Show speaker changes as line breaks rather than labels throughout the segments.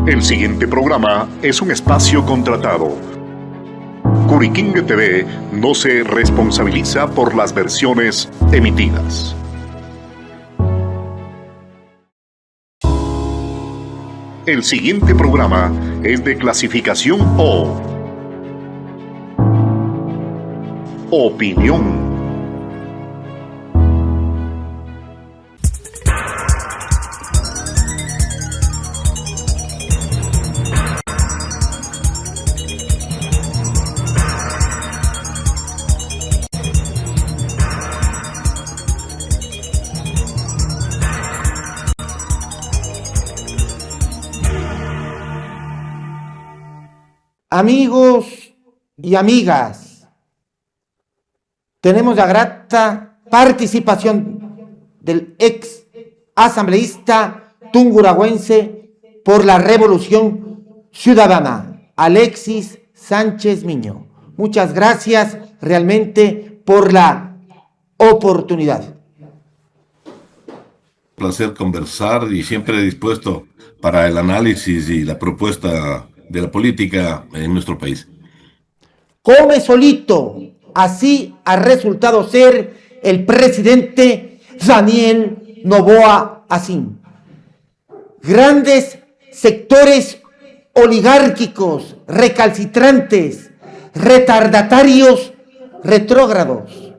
El siguiente programa es un espacio contratado. Curiquingue TV no se responsabiliza por las versiones emitidas. El siguiente programa es de clasificación O. Opinión.
Amigos y amigas, tenemos la grata participación del ex asambleísta tungurahüense por la Revolución Ciudadana, Alexis Sánchez Miño. Muchas gracias realmente por la oportunidad.
Placer conversar y siempre dispuesto para el análisis y la propuesta de la política en nuestro país.
Come solito, así ha resultado ser el presidente Daniel Noboa Asín. Grandes sectores oligárquicos, recalcitrantes, retardatarios, retrógrados,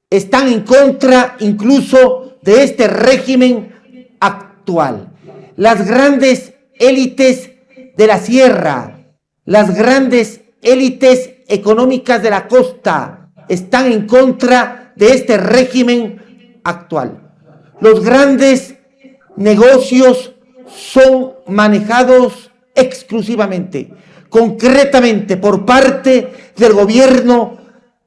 están en contra incluso de este régimen actual. Las grandes élites de la sierra, las grandes élites económicas de la costa están en contra de este régimen actual. Los grandes negocios son manejados exclusivamente, concretamente por parte del gobierno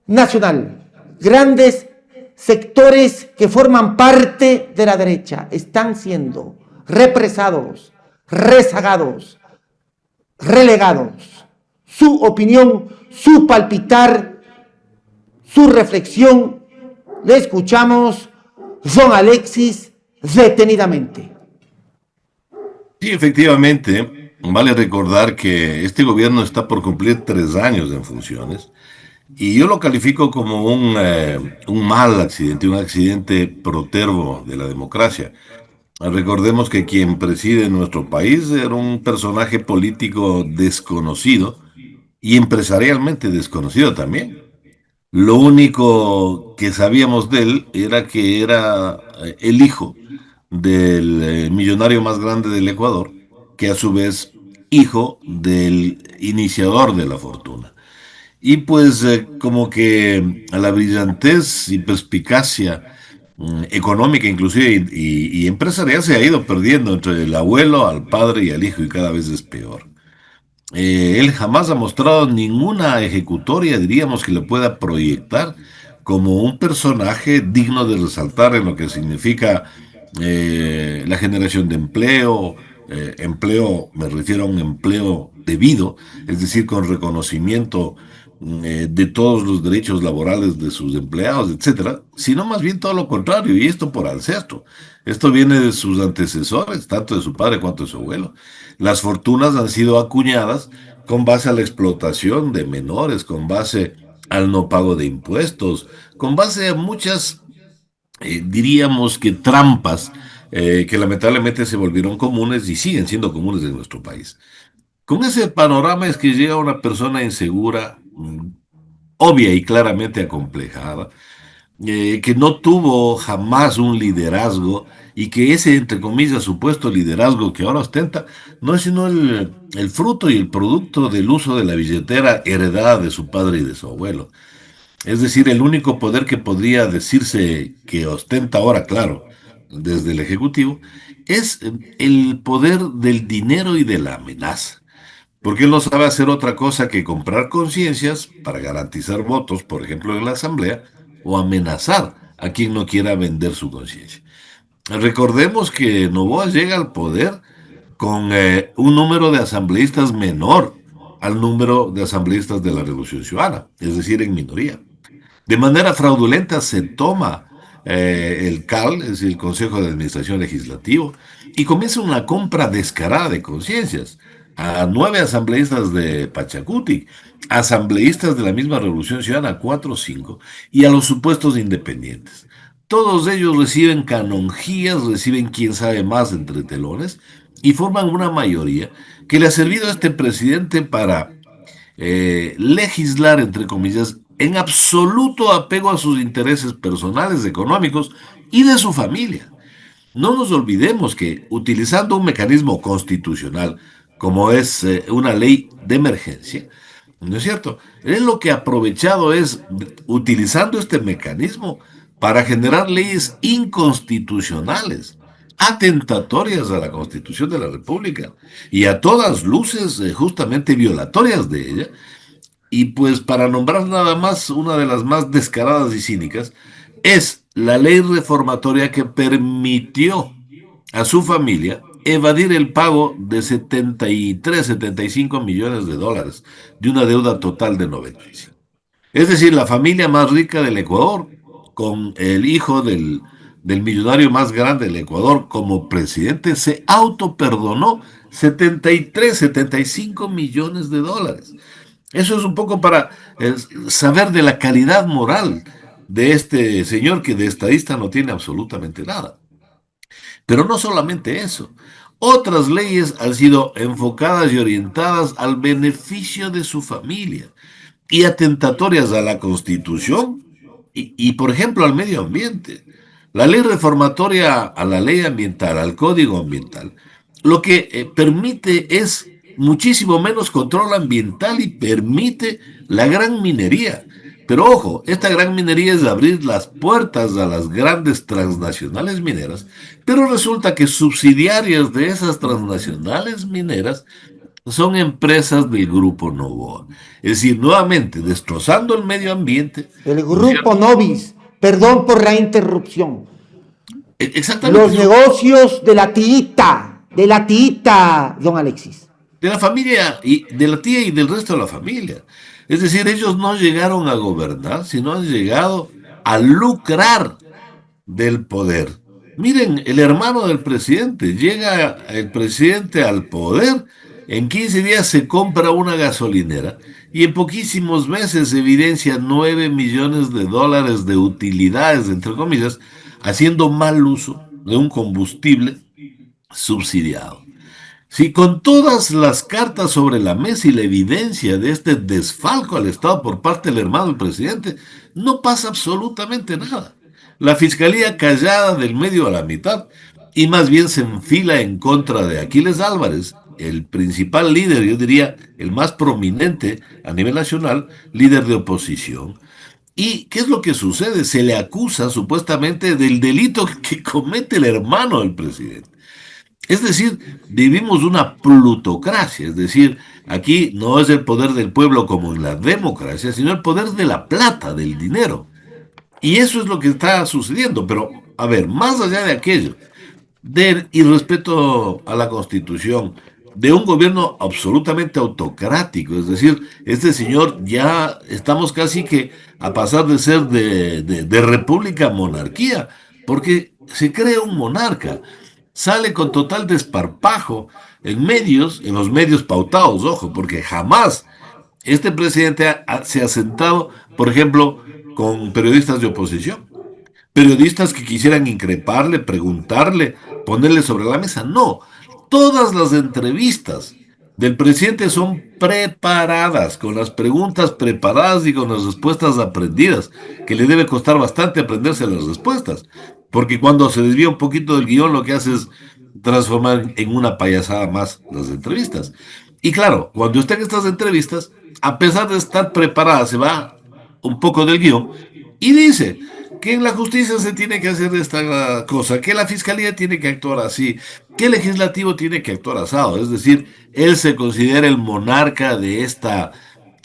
nacional. Grandes sectores que forman parte de la derecha están siendo represados, rezagados, relegados. Su opinión, su palpitar, su reflexión, le escuchamos, John Alexis, detenidamente.
Sí, efectivamente, vale recordar que este gobierno está por cumplir 3 años en funciones y yo lo califico como un mal accidente, un accidente protervo de la democracia. Recordemos que quien preside nuestro país era un personaje político desconocido y empresarialmente desconocido también. Lo único que sabíamos de él era que era el hijo del millonario más grande del Ecuador, que a su vez hijo del iniciador de la fortuna. Y pues como que a la brillantez y perspicacia económica inclusive y empresarial se ha ido perdiendo entre el abuelo, al padre y al hijo y cada vez es peor. Él jamás ha mostrado ninguna ejecutoria, diríamos, que le pueda proyectar como un personaje digno de resaltar en lo que significa la generación de empleo. Empleo, me refiero a un empleo debido, es decir, con reconocimiento de todos los derechos laborales de sus empleados, etcétera, sino más bien todo lo contrario, y esto por ancestro. Esto viene de sus antecesores, tanto de su padre cuanto de su abuelo. Las fortunas han sido acuñadas con base a la explotación de menores, con base al no pago de impuestos, con base a muchas, diríamos que trampas, que lamentablemente se volvieron comunes y siguen siendo comunes en nuestro país. Con ese panorama es que llega una persona insegura, obvia y claramente acomplejada, que no tuvo jamás un liderazgo y que ese, entre comillas, supuesto liderazgo que ahora ostenta, no es sino el fruto y el producto del uso de la billetera heredada de su padre y de su abuelo. Es decir, el único poder que podría decirse que ostenta ahora, claro, desde el Ejecutivo, es el poder del dinero y de la amenaza. Porque él no sabe hacer otra cosa que comprar conciencias para garantizar votos, por ejemplo, en la Asamblea, o amenazar a quien no quiera vender su conciencia. Recordemos que Noboa llega al poder con un número de asambleístas menor al número de asambleístas de la Revolución Ciudadana, es decir, en minoría. De manera fraudulenta se toma el CAL, es decir, el Consejo de Administración Legislativo, y comienza una compra descarada de conciencias a 9 asambleístas de Pachacuti, asambleístas de la misma Revolución Ciudadana, 4 o 5, y a los supuestos independientes. Todos ellos reciben canonjías, reciben quién sabe más entre telones, y forman una mayoría que le ha servido a este presidente para legislar, entre comillas, en absoluto apego a sus intereses personales, económicos y de su familia. No nos olvidemos que utilizando un mecanismo constitucional como es una ley de emergencia, ¿no es cierto? Él lo que ha aprovechado es, utilizando este mecanismo, para generar leyes inconstitucionales, atentatorias a la Constitución de la República y a todas luces justamente violatorias de ella. Y pues para nombrar nada más una de las más descaradas y cínicas, es la ley reformatoria que permitió a su familia evadir el pago de 73, 75 millones de dólares de una deuda total de 95. Es decir, la familia más rica del Ecuador, con el hijo del millonario más grande del Ecuador como presidente, se autoperdonó 73, 75 millones de dólares. Eso es un poco para saber de la calidad moral de este señor que de estadista no tiene absolutamente nada. Pero no solamente eso. Otras leyes han sido enfocadas y orientadas al beneficio de su familia y atentatorias a la Constitución por ejemplo, al medio ambiente. La ley reformatoria a la ley ambiental, al código ambiental, lo que permite es muchísimo menos control ambiental y permite la gran minería. Pero ojo, esta gran minería es abrir las puertas a las grandes transnacionales mineras, pero resulta que subsidiarias de esas transnacionales mineras son empresas del grupo Novoa. Es decir, nuevamente, destrozando el medio ambiente.
El grupo Novis, perdón por la interrupción.
Exactamente.
Los negocios de la tiita, don Alexis.
De la familia, y de la tía y del resto de la familia. Es decir, ellos no llegaron a gobernar, sino han llegado a lucrar del poder. Miren, el hermano del presidente, llega el presidente al poder, en 15 días se compra una gasolinera y en poquísimos meses evidencia 9 millones de dólares de utilidades, entre comillas, haciendo mal uso de un combustible subsidiado. Si con todas las cartas sobre la mesa y la evidencia de este desfalco al Estado por parte del hermano del presidente, no pasa absolutamente nada. La fiscalía callada del medio a la mitad y más bien se enfila en contra de Aquiles Álvarez, el principal líder, yo diría el más prominente a nivel nacional, líder de oposición. ¿Y qué es lo que sucede? Se le acusa supuestamente del delito que comete el hermano del presidente. Es decir, vivimos una plutocracia, es decir, aquí no es el poder del pueblo como en la democracia, sino el poder de la plata, del dinero. Y eso es lo que está sucediendo. Pero, a ver, más allá de aquello, del irrespeto a la Constitución, de un gobierno absolutamente autocrático, es decir, este señor ya estamos casi que a pasar de ser de república a monarquía, porque se crea un monarca, sale con total desparpajo en medios, en los medios pautados, ojo, porque jamás este presidente se ha sentado, por ejemplo, con periodistas de oposición. Periodistas que quisieran increparle, preguntarle, ponerle sobre la mesa. No, todas las entrevistas del presidente son preparadas, con las preguntas preparadas y con las respuestas aprendidas, que le debe costar bastante aprenderse las respuestas, porque cuando se desvía un poquito del guión lo que hace es transformar en una payasada más las entrevistas. Y claro, cuando usted en estas entrevistas, a pesar de estar preparada, se va un poco del guión y dice que en la justicia se tiene que hacer esta cosa, que la fiscalía tiene que actuar así, que el legislativo tiene que actuar asado. Es decir, él se considera el monarca de esta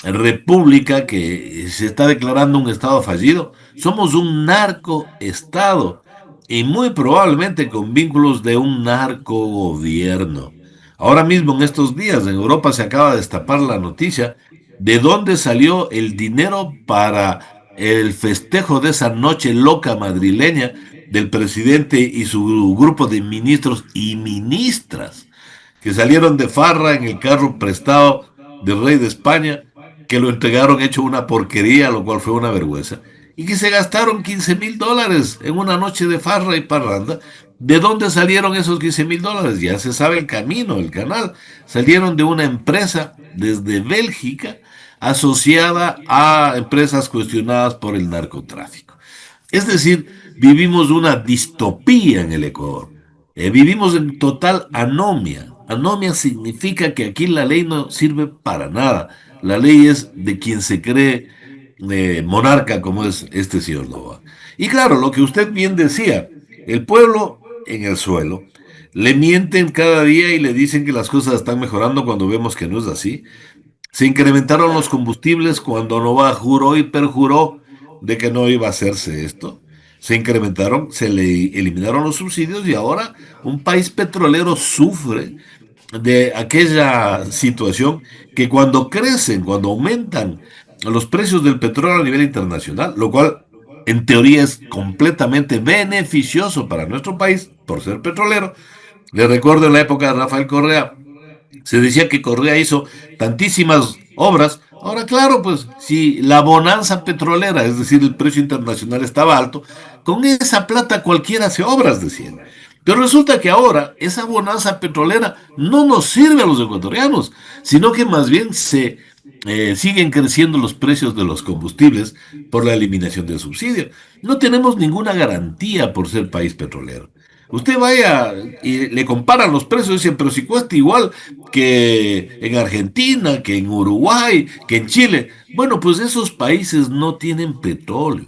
república que se está declarando un estado fallido. Somos un narcoestado y muy probablemente con vínculos de un narcogobierno. Ahora mismo, en estos días, en Europa se acaba de destapar la noticia de dónde salió el dinero para el festejo de esa noche loca madrileña del presidente y su grupo de ministros y ministras que salieron de farra en el carro prestado del rey de España, que lo entregaron hecho una porquería, lo cual fue una vergüenza, y que se gastaron $15,000 en una noche de farra y parranda. ¿De dónde salieron esos $15,000? Ya se sabe el camino, el canal. Salieron de una empresa desde Bélgica asociada a empresas cuestionadas por el narcotráfico. Es decir, vivimos una distopía en el Ecuador. Vivimos en total anomia. Anomia significa que aquí la ley no sirve para nada. La ley es de quien se cree monarca como es este señor Novoa. Y claro, lo que usted bien decía, el pueblo en el suelo, le mienten cada día y le dicen que las cosas están mejorando cuando vemos que no es así. Se incrementaron los combustibles cuando Nova juró y perjuró de que no iba a hacerse esto. Se incrementaron, se le eliminaron los subsidios y ahora un país petrolero sufre de aquella situación que cuando crecen, cuando aumentan los precios del petróleo a nivel internacional, lo cual en teoría es completamente beneficioso para nuestro país por ser petrolero. Le recuerdo en la época de Rafael Correa, se decía que Correa hizo tantísimas obras. Ahora, claro, pues si la bonanza petrolera, es decir, el precio internacional estaba alto, con esa plata cualquiera hace obras, decían. Pero resulta que ahora esa bonanza petrolera no nos sirve a los ecuatorianos, sino que más bien siguen creciendo los precios de los combustibles por la eliminación del subsidio. No tenemos ninguna garantía por ser país petrolero. Usted vaya y le comparan los precios y dicen, pero si cuesta igual que en Argentina, que en Uruguay, que en Chile. Bueno, pues esos países no tienen petróleo.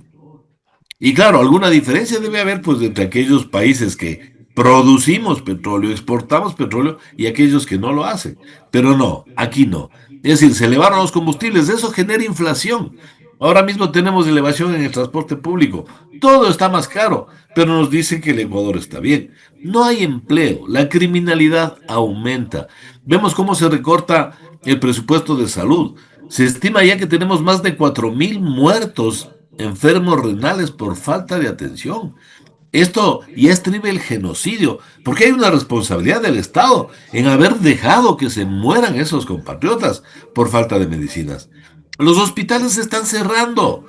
Y claro, alguna diferencia debe haber pues entre aquellos países que producimos petróleo, exportamos petróleo y aquellos que no lo hacen. Pero no, aquí no. Es decir, se elevaron los combustibles, eso genera inflación. Ahora mismo tenemos elevación en el transporte público. Todo está más caro, pero nos dicen que el Ecuador está bien. No hay empleo, la criminalidad aumenta. Vemos cómo se recorta el presupuesto de salud. Se estima ya que tenemos más de 4,000 muertos enfermos renales por falta de atención. Esto ya estriba el genocidio, porque hay una responsabilidad del Estado en haber dejado que se mueran esos compatriotas por falta de medicinas. Los hospitales se están cerrando.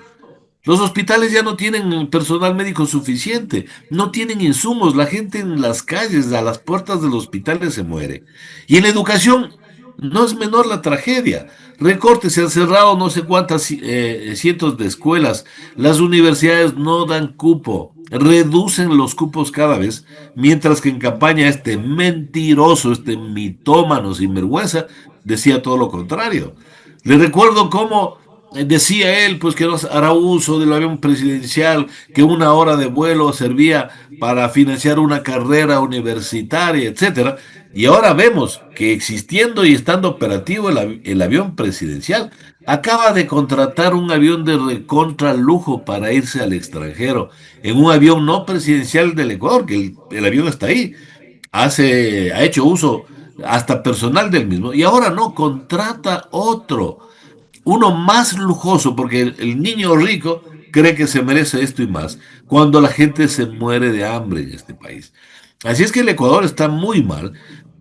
Los hospitales ya no tienen personal médico suficiente, no tienen insumos, la gente en las calles, a las puertas de los hospitales se muere. Y en la educación no es menor la tragedia. Recortes, se han cerrado no sé cuántas cientos de escuelas, las universidades no dan cupo, reducen los cupos cada vez, mientras que en campaña este mentiroso, este mitómano sinvergüenza, decía todo lo contrario. Le recuerdo cómo decía él, pues que no hará uso del avión presidencial, que una hora de vuelo servía para financiar una carrera universitaria, etcétera. Y ahora vemos que existiendo y estando operativo el avión presidencial, acaba de contratar un avión de recontra lujo para irse al extranjero, en un avión no presidencial del Ecuador, que el avión está ahí, ha hecho uso hasta personal del mismo, y ahora no, contrata otro uno más lujoso, porque el niño rico cree que se merece esto y más, cuando la gente se muere de hambre en este país. Así es que el Ecuador está muy mal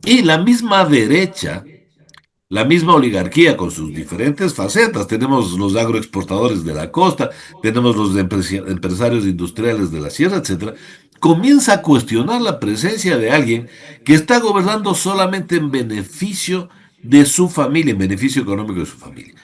y la misma derecha, la misma oligarquía con sus diferentes facetas, tenemos los agroexportadores de la costa, tenemos los empresarios industriales de la sierra, etcétera, comienza a cuestionar la presencia de alguien que está gobernando solamente en beneficio de su familia, en beneficio económico de su familia.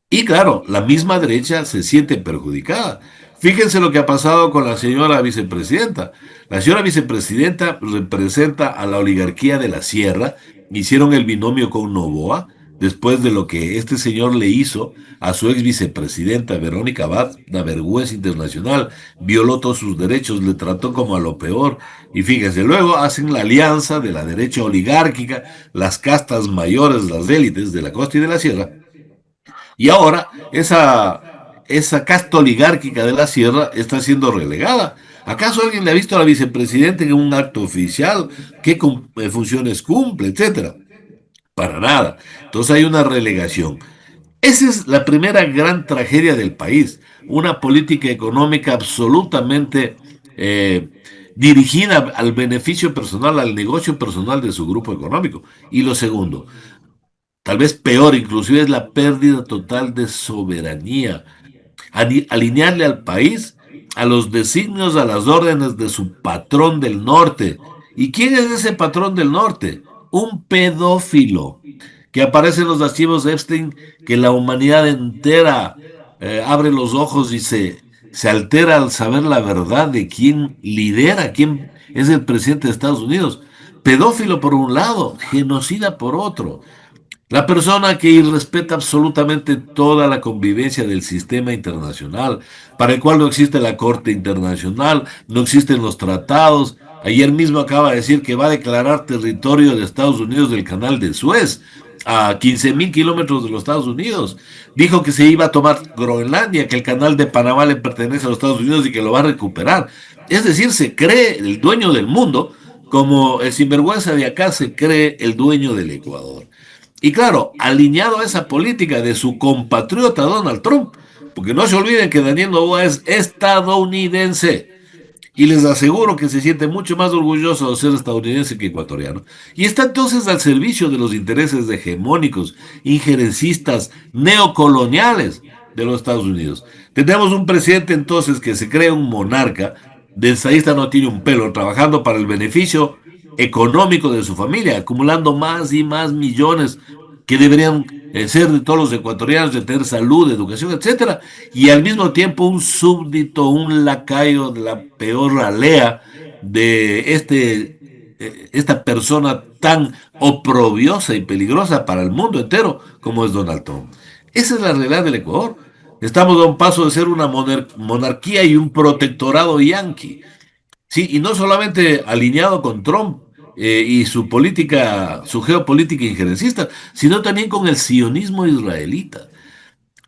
Y claro, la misma derecha se siente perjudicada. Fíjense lo que ha pasado con la señora vicepresidenta. La señora vicepresidenta representa a la oligarquía de la sierra. Hicieron el binomio con Novoa, después de lo que este señor le hizo a su ex vicepresidenta Verónica Abad, una vergüenza internacional, violó todos sus derechos, le trató como a lo peor. Y fíjense, luego hacen la alianza de la derecha oligárquica, las castas mayores, las élites de la costa y de la sierra, y ahora esa casta oligárquica de la sierra está siendo relegada. ¿Acaso alguien le ha visto a la vicepresidenta en un acto oficial? ¿Qué funciones cumple, etcétera? Para nada. Entonces hay una relegación. Esa es la primera gran tragedia del país. una política económica absolutamente dirigida al beneficio personal, al negocio personal de su grupo económico. Y lo segundo, tal vez peor inclusive, es la pérdida total de soberanía, alinearle al país a los designios, a las órdenes de su patrón del norte. ¿Y quién es ese patrón del norte? Un pedófilo que aparece en los archivos de Epstein, que la humanidad entera abre los ojos y se altera al saber la verdad de quién lidera, quién es el presidente de Estados Unidos. Pedófilo por un lado, genocida por otro. La persona que irrespeta absolutamente toda la convivencia del sistema internacional, para el cual no existe la Corte Internacional, no existen los tratados. Ayer mismo acaba de decir que va a declarar territorio de Estados Unidos del Canal de Suez, a 15.000 kilómetros de los Estados Unidos. Dijo que se iba a tomar Groenlandia, que el Canal de Panamá le pertenece a los Estados Unidos y que lo va a recuperar. Es decir, se cree el dueño del mundo, como el sinvergüenza de acá se cree el dueño del Ecuador. Y claro, alineado a esa política de su compatriota Donald Trump, porque no se olviden que Daniel Noboa es estadounidense y les aseguro que se siente mucho más orgulloso de ser estadounidense que ecuatoriano. Y está entonces al servicio de los intereses hegemónicos, injerencistas, neocoloniales de los Estados Unidos. Tenemos un presidente entonces que se cree un monarca, de ensayista no tiene un pelo, trabajando para el beneficio económico de su familia, acumulando más y más millones que deberían ser de todos los ecuatorianos, de tener salud, educación, etcétera, y al mismo tiempo un súbdito, un lacayo de la peor ralea de esta persona tan oprobiosa y peligrosa para el mundo entero como es Donald Trump. Esa es la realidad del Ecuador. Estamos a un paso de ser una monarquía y un protectorado yanqui. Sí, y no solamente alineado con Trump y su política, su geopolítica injerencista, sino también con el sionismo israelita.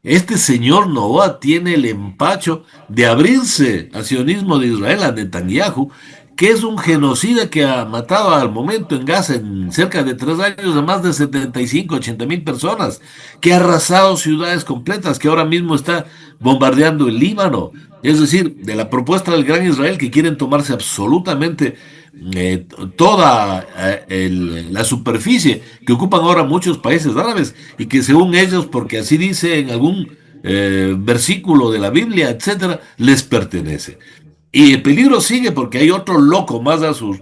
Este señor Novoa tiene el empacho de abrirse al sionismo de Israel, a Netanyahu, que es un genocida que ha matado al momento en Gaza en cerca de 3 años a más de 75, 80.000 personas, que ha arrasado ciudades completas, que ahora mismo está bombardeando el Líbano. Es decir, de la propuesta del Gran Israel que quieren tomarse absolutamente toda la superficie que ocupan ahora muchos países árabes y que según ellos, porque así dice en algún versículo de la Biblia, etcétera, les pertenece. Y el peligro sigue porque hay otro loco más al sur,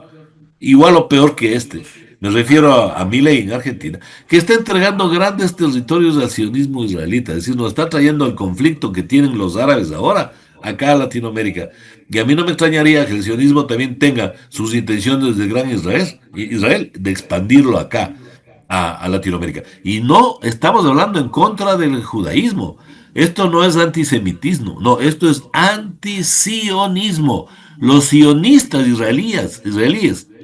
igual o peor que este. Me refiero a Milei en Argentina, que está entregando grandes territorios al sionismo israelita, es decir, nos está trayendo el conflicto que tienen los árabes ahora acá a Latinoamérica. Y a mí no me extrañaría que el sionismo también tenga sus intenciones de Gran Israel de expandirlo acá a Latinoamérica. Y no estamos hablando en contra del judaísmo. Esto no es antisemitismo, no, esto es antisionismo. Los sionistas israelíes,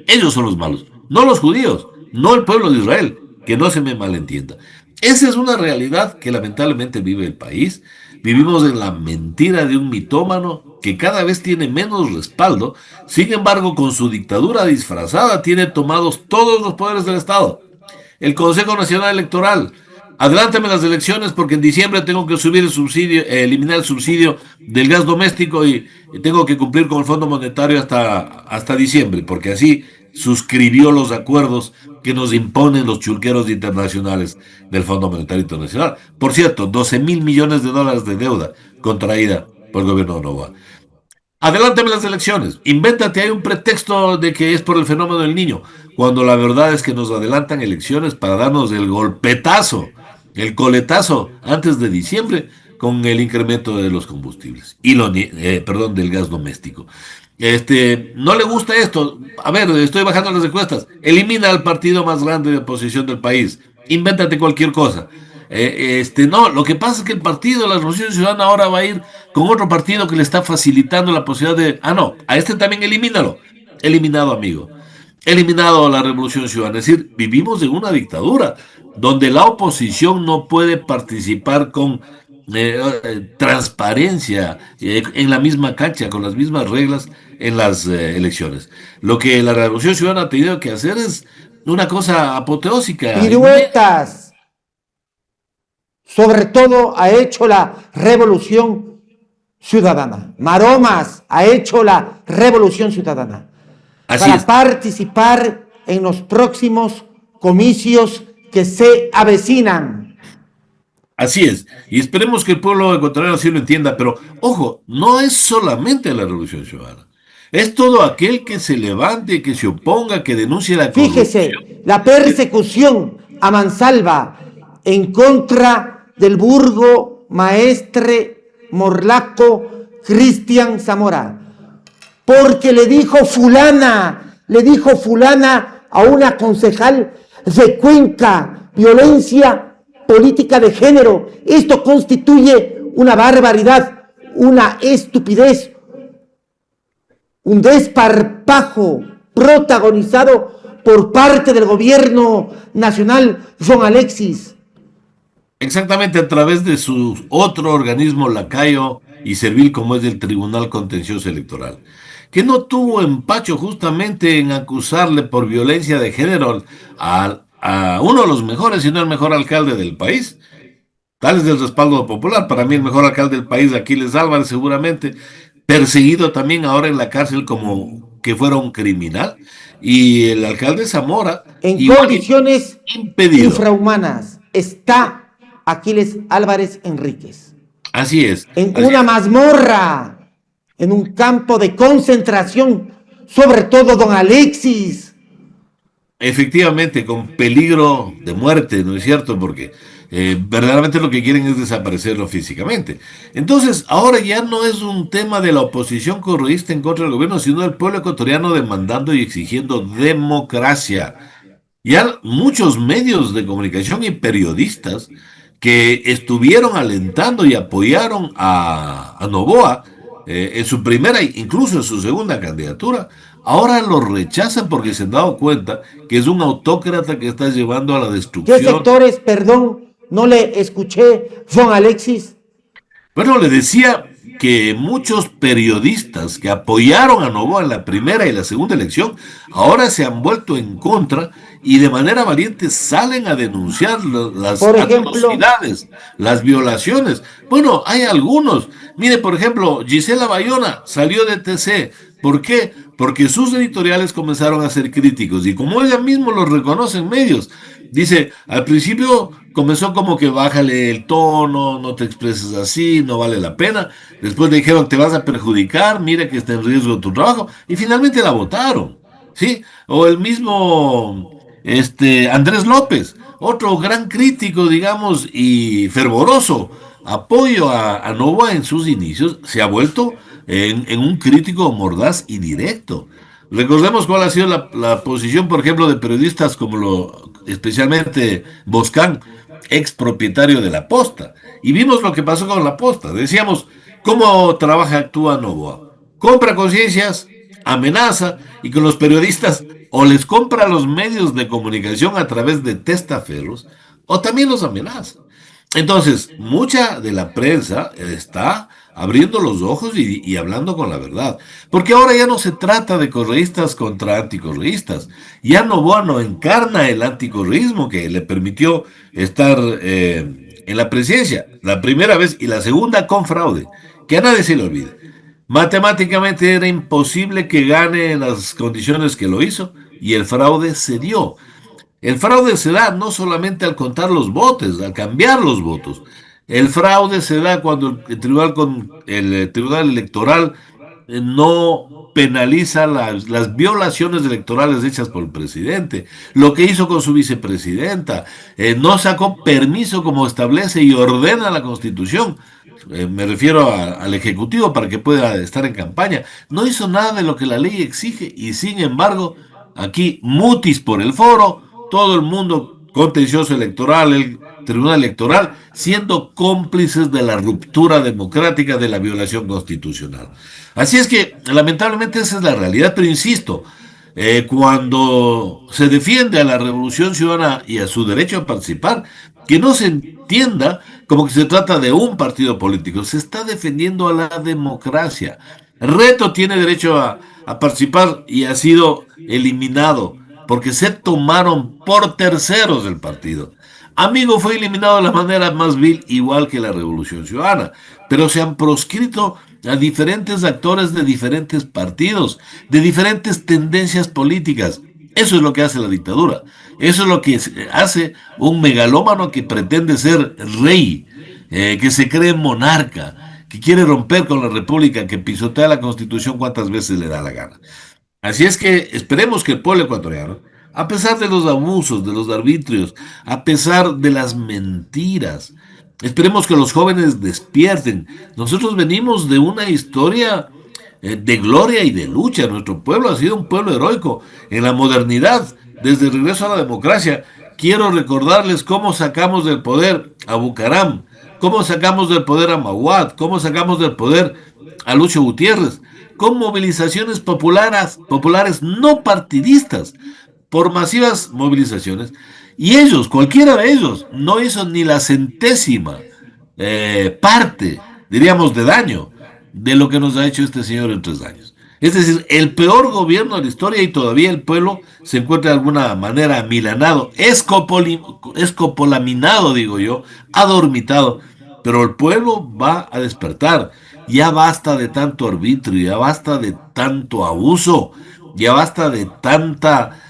ellos son los malos, no los judíos, no el pueblo de Israel, que no se me malentienda. Esa es una realidad que lamentablemente vive el país. Vivimos en la mentira de un mitómano que cada vez tiene menos respaldo, sin embargo, con su dictadura disfrazada tiene tomados todos los poderes del Estado. El Consejo Nacional Electoral, adelántame las elecciones porque en diciembre tengo que subir el subsidio, eliminar el subsidio del gas doméstico y tengo que cumplir con el Fondo Monetario hasta diciembre, porque así suscribió los acuerdos que nos imponen los chulqueros internacionales del Fondo Monetario Internacional. Por cierto, 12.000 millones de dólares de deuda contraída por el gobierno de Novoa. Adelántame las elecciones. Invéntate, hay un pretexto de que es por el fenómeno del niño, cuando la verdad es que nos adelantan elecciones para darnos el golpetazo, el coletazo antes de diciembre con el incremento de los combustibles y del gas doméstico. No le gusta esto. A ver, estoy bajando las encuestas. Elimina al partido más grande de oposición del país. Invéntate cualquier cosa. No, lo que pasa es que el partido, la Revolución Ciudadana, ahora va a ir con otro partido que le está facilitando la posibilidad de, no, a este también elimínalo. Eliminado, amigo. Eliminado a la Revolución Ciudadana. Es decir, vivimos en una dictadura donde la oposición no puede participar con transparencia en la misma cancha, con las mismas reglas en las elecciones. Lo que la Revolución Ciudadana ha tenido que hacer es una cosa apoteósica.
Piruetas. Sobre todo ha hecho la revolución Ciudadana. Maromas ha hecho la Revolución Ciudadana para participar en los próximos comicios que se avecinan.
Así es, y esperemos que el pueblo ecuatoriano así lo entienda, pero ojo, no es solamente la Revolución Ciudadana, es todo aquel que se levante, que se oponga, que denuncie la corrupción.
Fíjese, la persecución a mansalva en contra del burgo maestre morlaco Cristian Zamora, porque le dijo fulana a una concejal de Cuenca, violencia política de género. Esto constituye una barbaridad, una estupidez, un desparpajo protagonizado por parte del gobierno nacional, Don Alexis.
Exactamente, a través de su otro organismo lacayo y servil como es el Tribunal Contencioso Electoral, que no tuvo empacho justamente en acusarle por violencia de género a uno de los mejores, si no el mejor alcalde del país. Tal es el respaldo popular. Para mí el mejor alcalde del país, Aquiles Álvarez, seguramente, perseguido también ahora en la cárcel como que fuera un criminal. Y el alcalde Zamora,
en condiciones infrahumanas, está Aquiles Álvarez Enríquez.
Así es.
En una mazmorra, en un campo de concentración, sobre todo Don Alexis.
Efectivamente, con peligro de muerte, ¿no es cierto? Porque verdaderamente lo que quieren es desaparecerlo físicamente. Entonces, ahora ya no es un tema de la oposición correísta en contra del gobierno, sino del pueblo ecuatoriano demandando y exigiendo democracia. Ya muchos medios de comunicación y periodistas que estuvieron alentando y apoyaron a Noboa en su primera, incluso en su segunda candidatura, ahora lo rechazan porque se han dado cuenta que es un autócrata que está llevando a la destrucción.
¿Qué sectores, perdón, no le escuché, Don Alexis?
Bueno, le decía que muchos periodistas que apoyaron a Noboa en la primera y la segunda elección, ahora se han vuelto en contra y de manera valiente salen a denunciar las atrocidades, las violaciones. Bueno, hay algunos. Mire, por ejemplo, Gisela Bayona salió de TC. ¿Por qué? Porque sus editoriales comenzaron a ser críticos y como ella misma los reconoce en medios, dice, al principio comenzó como que bájale el tono, no te expreses así, no vale la pena. Después le dijeron, te vas a perjudicar, mira que está en riesgo tu trabajo. Y finalmente la votaron, ¿sí? O el mismo Andrés López, otro gran crítico, digamos, y fervoroso apoyo a Noboa en sus inicios, se ha vuelto en un crítico mordaz y directo. Recordemos cuál ha sido la posición, por ejemplo, de periodistas como especialmente Boscán, ex propietario de La Posta. Y vimos lo que pasó con La Posta. Decíamos, ¿cómo actúa Noboa? Compra conciencias, amenaza, y con los periodistas o les compra los medios de comunicación a través de testaferros, o también los amenaza. Entonces, mucha de la prensa está abriendo los ojos y hablando con la verdad. Porque ahora ya no se trata de correístas contra anticorreístas. Ya Noboa no encarna el anticorreísmo que le permitió estar en la presidencia la primera vez y la segunda con fraude. Que a nadie se le olvide. Matemáticamente era imposible que gane en las condiciones que lo hizo y el fraude se dio. El fraude se da no solamente al contar los votos, al cambiar los votos. El fraude se da cuando el Tribunal Electoral no penaliza las violaciones electorales hechas por el presidente. Lo que hizo con su vicepresidenta. No sacó permiso como establece y ordena la Constitución. Me refiero al Ejecutivo para que pueda estar en campaña. No hizo nada de lo que la ley exige y sin embargo, aquí mutis por el foro, todo el mundo contencioso electoral, el Tribunal Electoral, siendo cómplices de la ruptura democrática, de la violación constitucional. Así es que, lamentablemente, esa es la realidad, pero insisto, cuando se defiende a la Revolución Ciudadana y a su derecho a participar, que no se entienda como que se trata de un partido político, se está defendiendo a la democracia. Reto tiene derecho a participar y ha sido eliminado porque se tomaron por terceros del partido. Amigo fue eliminado de la manera más vil, igual que la Revolución Ciudadana, pero se han proscrito a diferentes actores de diferentes partidos, de diferentes tendencias políticas. Eso es lo que hace la dictadura. Eso es lo que hace un megalómano que pretende ser rey, que se cree monarca, que quiere romper con la república, que pisotea la constitución cuantas veces le da la gana. Así es que esperemos que el pueblo ecuatoriano, a pesar de los abusos, de los arbitrios, a pesar de las mentiras, esperemos que los jóvenes despierten. Nosotros venimos de una historia de gloria y de lucha. Nuestro pueblo ha sido un pueblo heroico en la modernidad, desde el regreso a la democracia. Quiero recordarles cómo sacamos del poder a Bucaram, cómo sacamos del poder a Mahuat, cómo sacamos del poder a Lucho Gutiérrez, con movilizaciones populares no partidistas, por masivas movilizaciones, y ellos, cualquiera de ellos, no hizo ni la centésima parte, diríamos, de daño de lo que nos ha hecho este señor en 3 años. Es decir, el peor gobierno de la historia, y todavía el pueblo se encuentra de alguna manera amilanado, escopolaminado, digo yo, adormitado, pero el pueblo va a despertar. Ya basta de tanto arbitrio, ya basta de tanto abuso, ya basta de tanta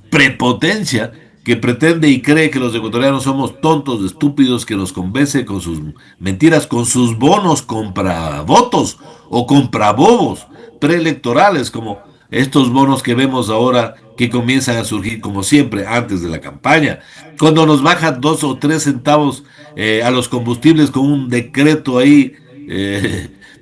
prepotencia que pretende y cree que los ecuatorianos somos tontos, estúpidos, que nos convence con sus mentiras, con sus bonos compra votos o compra bobos preelectorales, como estos bonos que vemos ahora que comienzan a surgir como siempre antes de la campaña, cuando nos bajan 2 o 3 centavos a los combustibles con un decreto ahí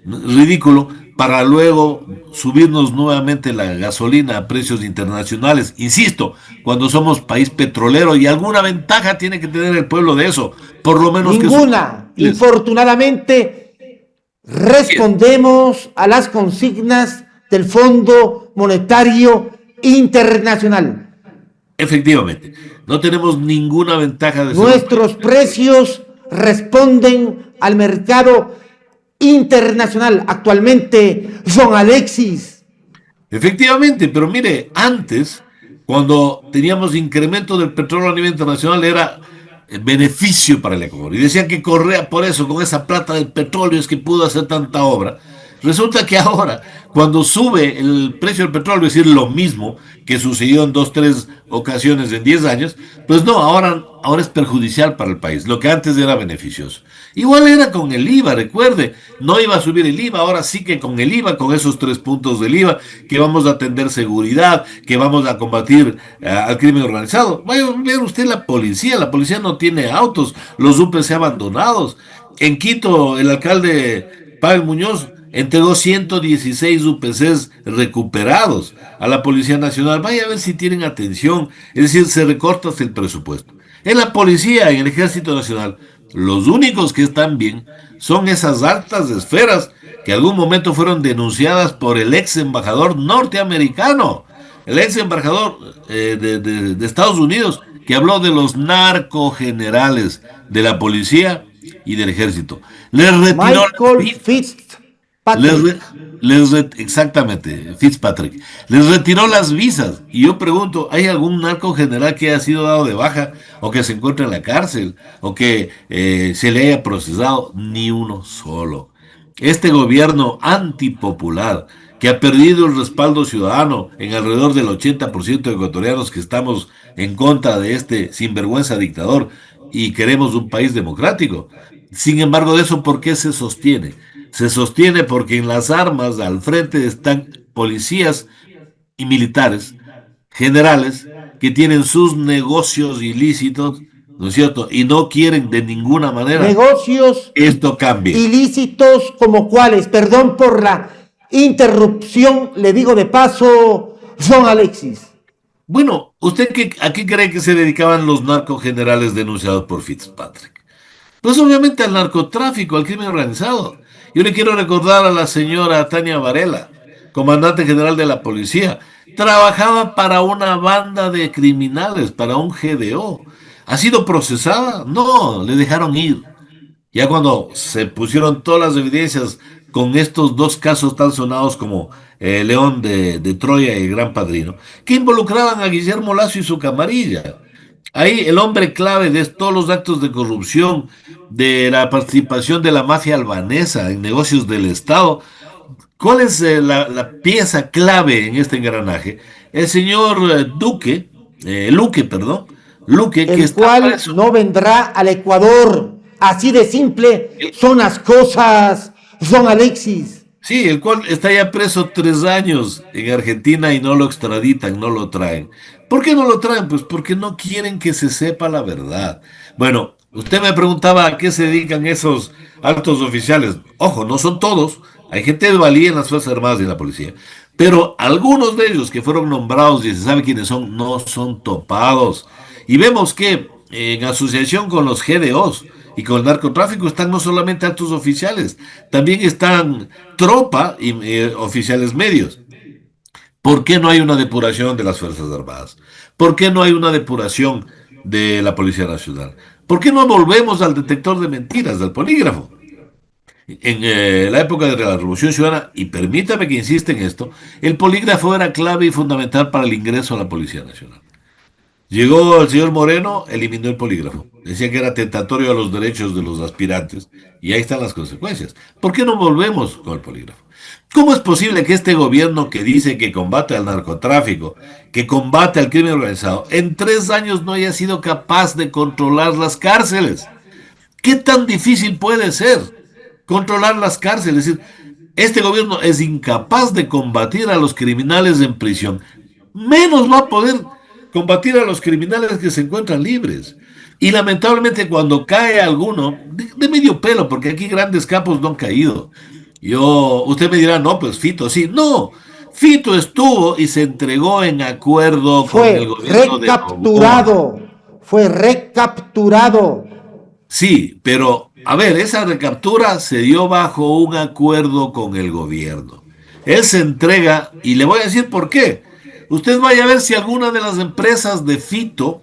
ridículo, para luego subirnos nuevamente la gasolina a precios internacionales. Insisto, cuando somos país petrolero, y alguna ventaja tiene que tener el pueblo de eso, por lo menos
ninguna.
Que
Infortunadamente, respondemos a las consignas del Fondo Monetario Internacional.
Efectivamente, no tenemos ninguna ventaja de
nuestros precios responden al mercado internacional. Actualmente, John Alexis.
Efectivamente, pero mire, antes, cuando teníamos incremento del petróleo a nivel internacional, era beneficio para el Ecuador. Y decían que Correa, por eso, con esa plata del petróleo, es que pudo hacer tanta obra. Resulta que ahora, cuando sube el precio del petróleo, es decir, lo mismo que sucedió en 2, 3 ocasiones en 10 años, pues no, ahora es perjudicial para el país, lo que antes era beneficioso. Igual era con el IVA, recuerde, no iba a subir el IVA, ahora sí que con el IVA, con esos 3 puntos del IVA, que vamos a atender seguridad, que vamos a combatir al crimen organizado. Vaya a ver usted la policía no tiene autos, los UPC abandonados. En Quito, el alcalde Pavel Muñoz entregó 116 UPCs recuperados a la Policía Nacional. Vaya a ver si tienen atención, es decir, se recorta hasta el presupuesto. En la policía, en el Ejército Nacional, los únicos que están bien son esas altas esferas que algún momento fueron denunciadas por el ex embajador norteamericano, el ex embajador de Estados Unidos, que habló de los narcogenerales de la policía y del ejército. Les retiró
Michael
exactamente, Fitzpatrick. Les retiró las visas. Y yo pregunto, ¿hay algún narco general que haya sido dado de baja o que se encuentre en la cárcel o que se le haya procesado? Ni uno solo. Este gobierno antipopular, que ha perdido el respaldo ciudadano en alrededor del 80% de ecuatorianos que estamos en contra de este sinvergüenza dictador y queremos un país democrático. Sin embargo, de eso, ¿por qué se sostiene? Se sostiene porque en las armas al frente están policías y militares, generales, que tienen sus negocios ilícitos, ¿no es cierto? Y no quieren de ninguna manera
negocios
esto cambie.
Ilícitos como cuáles. Perdón por la interrupción, le digo de paso, John Alexis.
Bueno, ¿usted a qué cree que se dedicaban los narcogenerales denunciados por Fitzpatrick? Pues obviamente al narcotráfico, al crimen organizado. Yo le quiero recordar a la señora Tania Varela, comandante general de la policía. Trabajaba para una banda de criminales, para un GDO. ¿Ha sido procesada? No, le dejaron ir. Ya cuando se pusieron todas las evidencias con estos 2 casos tan sonados como León de Troya y el Gran Padrino, que involucraban a Guillermo Lazo y su camarilla. Ahí el hombre clave de todos los actos de corrupción, de la participación de la mafia albanesa en negocios del Estado. ¿Cuál es la pieza clave en este engranaje? El señor Luque, perdón, Luque, que
El
está
cual
preso.
no vendrá al Ecuador. Así de simple son las cosas, son Alexis.
Sí, el cual está ya preso 3 años en Argentina y no lo extraditan, no lo traen. ¿Por qué no lo traen? Pues porque no quieren que se sepa la verdad. Bueno, usted me preguntaba a qué se dedican esos altos oficiales. Ojo, no son todos. Hay gente de valía en las Fuerzas Armadas y en la policía. Pero algunos de ellos que fueron nombrados y se sabe quiénes son, no son topados. Y vemos que en asociación con los GDOs y con el narcotráfico están no solamente altos oficiales, también están tropa y oficiales medios. ¿Por qué no hay una depuración de las Fuerzas Armadas? ¿Por qué no hay una depuración de la Policía Nacional? ¿Por qué no volvemos al detector de mentiras, del polígrafo? En la época de la Revolución Ciudadana, y permítame que insista en esto, el polígrafo era clave y fundamental para el ingreso a la Policía Nacional. Llegó el señor Moreno, eliminó el polígrafo. Decía que era tentatorio a los derechos de los aspirantes y ahí están las consecuencias. ¿Por qué no volvemos con el polígrafo? ¿Cómo es posible que este gobierno que dice que combate al narcotráfico, que combate al crimen organizado, en 3 años no haya sido capaz de controlar las cárceles? ¿Qué tan difícil puede ser controlar las cárceles? Es decir, este gobierno es incapaz de combatir a los criminales en prisión. Menos va a poder combatir a los criminales que se encuentran libres. Y lamentablemente cuando cae alguno, de medio pelo, porque aquí grandes capos no han caído. Usted me dirá, no, pues Fito, sí. No, Fito estuvo y se entregó en acuerdo con el
Fue
gobierno de Noboa.
recapturado, fue recapturado.
Sí, pero a ver, esa recaptura se dio bajo un acuerdo con el gobierno. Él se entrega y le voy a decir por qué. Usted vaya a ver si alguna de las empresas de Fito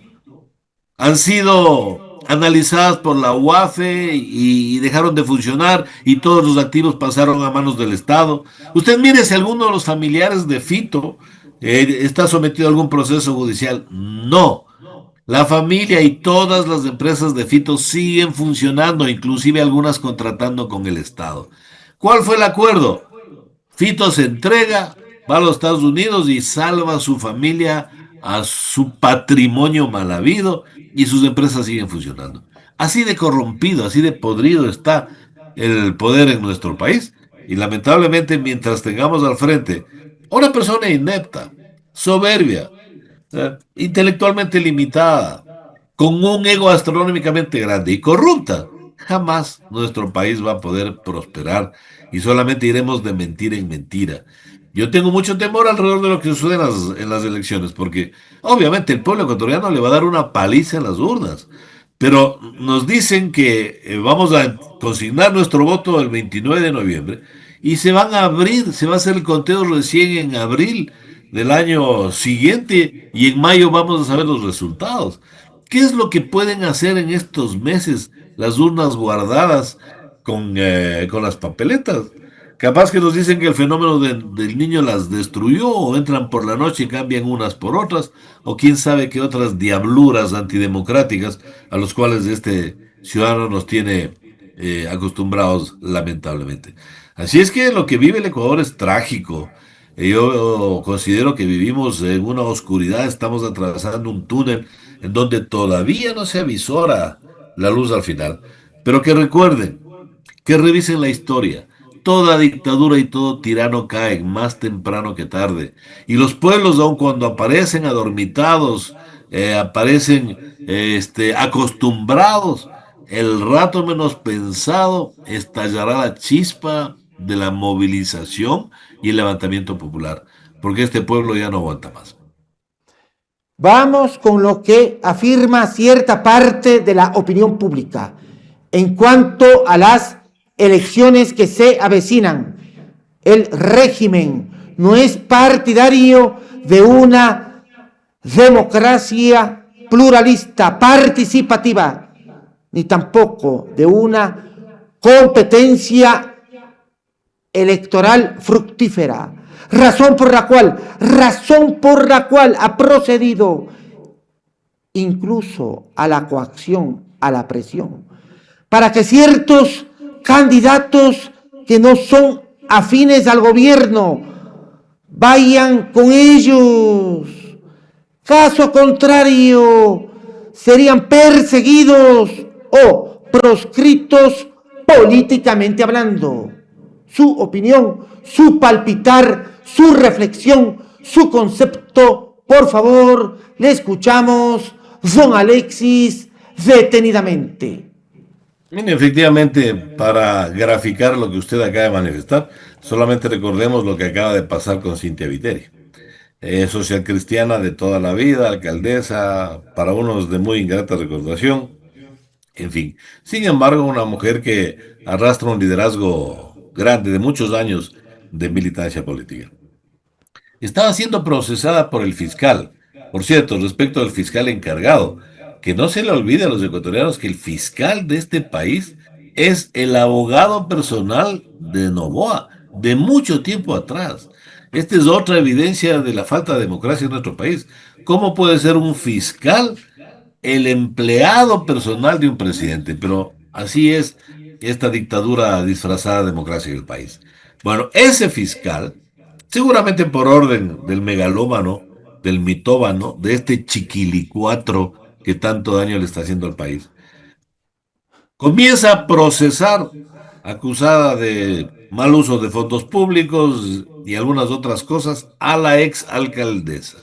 han sido analizadas por la UAFE y dejaron de funcionar y todos los activos pasaron a manos del Estado. Usted mire si alguno de los familiares de Fito está sometido a algún proceso judicial. No. La familia y todas las empresas de Fito siguen funcionando, inclusive algunas contratando con el Estado. ¿Cuál fue el acuerdo? Fito se entrega, va a los Estados Unidos y salva a su familia, a su patrimonio mal habido y sus empresas siguen funcionando. Así de corrompido, así de podrido está el poder en nuestro país. Y lamentablemente mientras tengamos al frente una persona inepta, soberbia, intelectualmente limitada, con un ego astronómicamente grande y corrupta, jamás nuestro país va a poder prosperar y solamente iremos de mentira en mentira. Yo tengo mucho temor alrededor de lo que sucede en las elecciones, porque obviamente el pueblo ecuatoriano le va a dar una paliza en las urnas, pero nos dicen que vamos a consignar nuestro voto el 29 de noviembre y se va a hacer el conteo recién en abril del año siguiente y en mayo vamos a saber los resultados. ¿Qué es lo que pueden hacer en estos meses las urnas guardadas con las papeletas? Capaz que nos dicen que el fenómeno del niño las destruyó o entran por la noche y cambian unas por otras, o quién sabe qué otras diabluras antidemocráticas a los cuales este ciudadano nos tiene acostumbrados lamentablemente. Así es que lo que vive el Ecuador es trágico. Yo considero que vivimos en una oscuridad, estamos atravesando un túnel en donde todavía no se avisora la luz al final. Pero que recuerden, que revisen la historia. Toda dictadura y todo tirano caen más temprano que tarde. Y los pueblos, aun cuando aparecen adormitados, aparecen acostumbrados, el rato menos pensado estallará la chispa de la movilización y el levantamiento popular, porque este pueblo ya no aguanta más.
Vamos con lo que afirma cierta parte de la opinión pública en cuanto a las elecciones que se avecinan. El régimen no es partidario de una democracia pluralista, participativa, ni tampoco de una competencia electoral fructífera. Razón por la cual ha procedido incluso a la coacción, a la presión, para que ciertos candidatos que no son afines al gobierno vayan con ellos. Caso contrario, serían perseguidos o proscritos políticamente hablando. Su opinión, su palpitar, su reflexión, su concepto, por favor, le escuchamos, don Alexis, detenidamente.
Bien, efectivamente, para graficar lo que usted acaba de manifestar, solamente recordemos lo que acaba de pasar con Cintia Viteri. Social cristiana de toda la vida, alcaldesa, para unos de muy ingrata recordación, en fin. Sin embargo, una mujer que arrastra un liderazgo grande de muchos años de militancia política. Estaba siendo procesada por el fiscal. Por cierto, respecto al fiscal encargado, que no se le olvide a los ecuatorianos que el fiscal de este país es el abogado personal de Noboa, de mucho tiempo atrás. Esta es otra evidencia de la falta de democracia en nuestro país. ¿Cómo puede ser un fiscal el empleado personal de un presidente? Pero así es esta dictadura disfrazada de democracia en el país. Bueno, ese fiscal, seguramente por orden del megalómano, del mitómano, de este chiquilicuatro que tanto daño le está haciendo al país, comienza a procesar, acusada de mal uso de fondos públicos y algunas otras cosas, a la ex alcaldesa.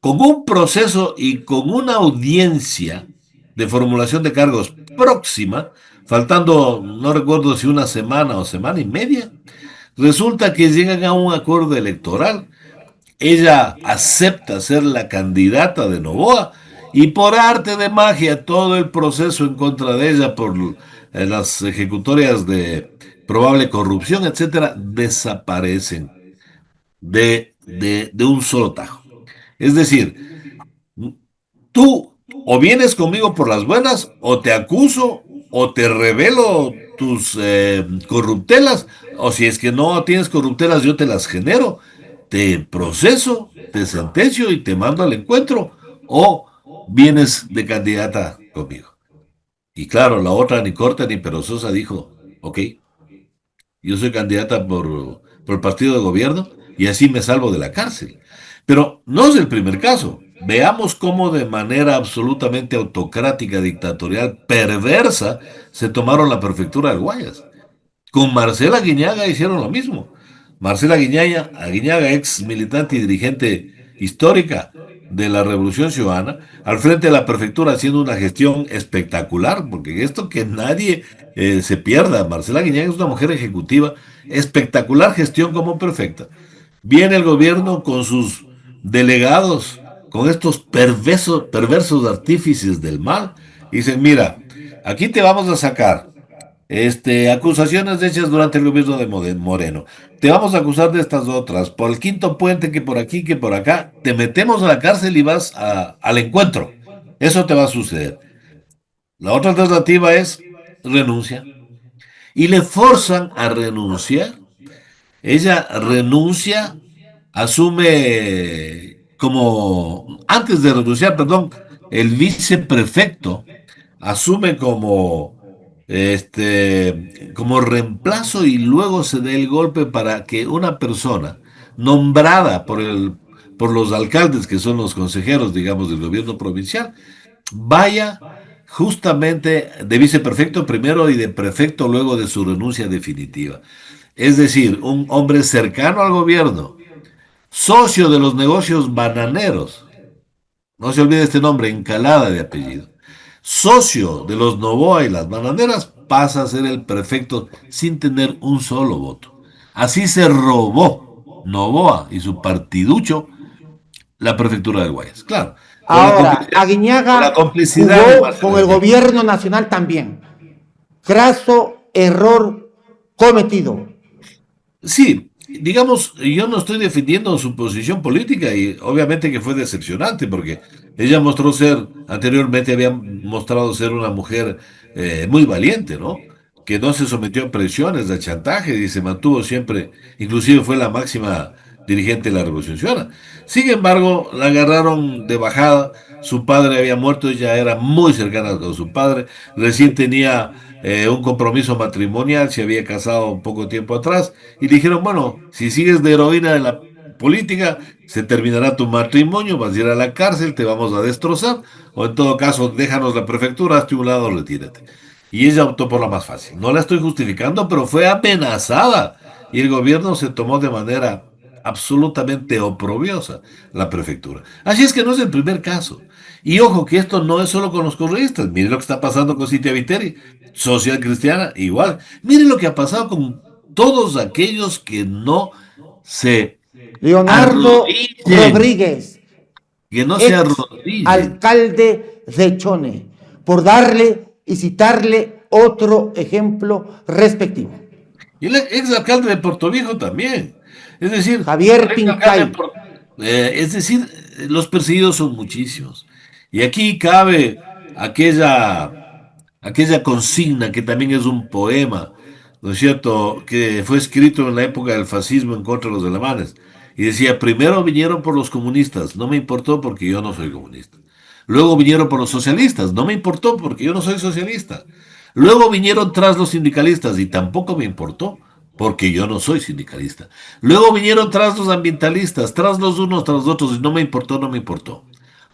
Con un proceso y con una audiencia de formulación de cargos próxima, faltando, no recuerdo si una semana o semana y media, resulta que llegan a un acuerdo electoral. Ella acepta ser la candidata de Noboa y por arte de magia todo el proceso en contra de ella por las ejecutorias de probable corrupción, etcétera, desaparecen de un solo tajo. Es decir, tú o vienes conmigo por las buenas o te acuso o te revelo tus corruptelas, o si es que no tienes corruptelas yo te las genero, te proceso, te sentencio y te mando al encuentro, o vienes de candidata conmigo. Y claro, la otra ni corta ni perezosa dijo, ok, yo soy candidata por el partido de gobierno y así me salvo de la cárcel. Pero no es el primer caso. Veamos cómo de manera absolutamente autocrática, dictatorial, perversa, se tomaron la prefectura del Guayas. Con Marcela Guiñaga hicieron lo mismo. Marcela Guiñaga, ex militante y dirigente histórica de la Revolución Ciudadana, al frente de la prefectura haciendo una gestión espectacular, porque esto que nadie se pierda. Marcela Guiñaga es una mujer ejecutiva, espectacular gestión como prefecta. Viene el gobierno con sus delegados, con estos perversos artífices del mal, y dicen, mira, aquí te vamos a sacar acusaciones hechas durante el gobierno de Moreno. Te vamos a acusar de estas otras. Por el quinto puente, que por aquí, que por acá. Te metemos a la cárcel y vas al encuentro. Eso te va a suceder. La otra alternativa es renuncia. Y le forzan a renunciar. Ella renuncia, asume antes de renunciar, perdón, el viceprefecto asume como reemplazo y luego se da el golpe para que una persona nombrada por los alcaldes, que son los consejeros, digamos, del gobierno provincial, vaya justamente de viceprefecto primero y de prefecto luego de su renuncia definitiva. Es decir, un hombre cercano al gobierno, socio de los negocios bananeros, no se olvide este nombre, Encalada de apellido, socio de los Noboa y las bananeras, pasa a ser el prefecto sin tener un solo voto. Así se robó Noboa y su partiducho la prefectura del Guayas. Claro.
Ahora, Aguiñaga jugó con el gobierno nacional también. Graso error cometido.
Sí, digamos, yo no estoy defendiendo su posición política y obviamente que fue decepcionante porque ella anteriormente había mostrado ser una mujer muy valiente, ¿no? Que no se sometió a presiones, a chantaje y se mantuvo siempre, inclusive fue la máxima dirigente de la Revolución Ciudadana. Sin embargo, la agarraron de bajada. Su padre había muerto, ella era muy cercana con su padre. Recién tenía un compromiso matrimonial, se había casado poco tiempo atrás. Y dijeron, bueno, si sigues de heroína de la política, se terminará tu matrimonio, vas a ir a la cárcel, te vamos a destrozar. O en todo caso, déjanos la prefectura, hazte un lado, retírate. Y ella optó por la más fácil. No la estoy justificando, pero fue amenazada. Y el gobierno se tomó de manera absolutamente oprobiosa la prefectura. Así es que no es el primer caso. Y ojo que esto no es solo con los correístas. Mire lo que está pasando con Cintia Viteri, social cristiana, igual. Mire lo que ha pasado con todos aquellos que no se
Leonardo
arrodillen,
Rodríguez,
que no se
ex
arrodillen.
alcalde de Chone, por darle y citarle otro ejemplo respectivo.
Y el ex alcalde de Puerto Viejo también. Es decir,
Javier Pincay.
los perseguidos son muchísimos. Y aquí cabe aquella consigna que también es un poema, ¿no es cierto?, que fue escrito en la época del fascismo en contra de los alemanes. Y decía, primero vinieron por los comunistas, no me importó porque yo no soy comunista. Luego vinieron por los socialistas, no me importó porque yo no soy socialista. Luego vinieron tras los sindicalistas y tampoco me importó porque yo no soy sindicalista. Luego vinieron tras los ambientalistas, tras los unos, tras los otros y no me importó, no me importó.